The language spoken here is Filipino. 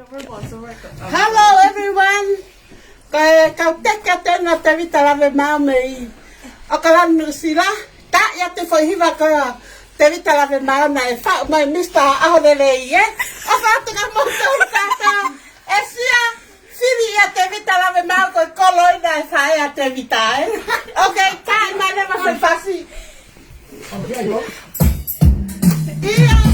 Hello everyone. Kau teka na te vitala ve maumei. Okalan sila. Ta ya te foi hiva ka te vitala ve mauna e fa mai Mr. Ahorele ye. Asa te ka mo ta. Esia siri ya te vitala ve mau ko koloina e fa ya te vitai. Okay, kai mai leva foi fasi. Okay, go. Hey!